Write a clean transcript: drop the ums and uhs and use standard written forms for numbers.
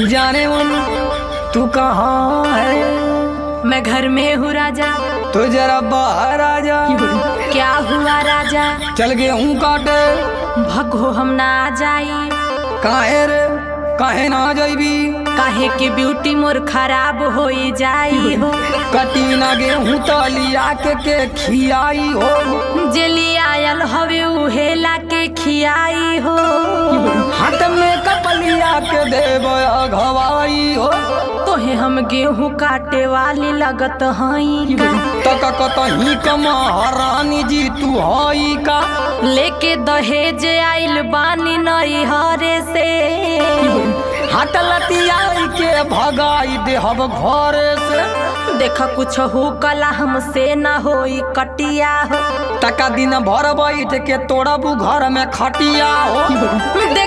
जाने मन तू कहाँ है? मैं घर में हूँ राजा। तो जरा बाहर आ जा। क्या हुआ राजा? चल गेहूं काटे। भगो हम ना जाई। काहे रे काहे ना जाइबी? काहे की ब्यूटी मोर खराब हो जाई हो। कटी ना गेहूं तलिया के खियाई हो। जेली आयल हवे उहेला के खियाई हो। हाथ में कपलिया के देव घवाई हो। तोहे हम गेहूं काटे वाली लगत हई का? तक कतही कमा रानी जी तू हई का? लेके दहेज आइल बानी नई हरे से। हाथ लतियाई के भगाई दे हम घर से। देखा कुछ हो कला हमसे ना होई कटिया हो। टका दिन भर बैठ के तोड़बू घर में खटिया हो। देखा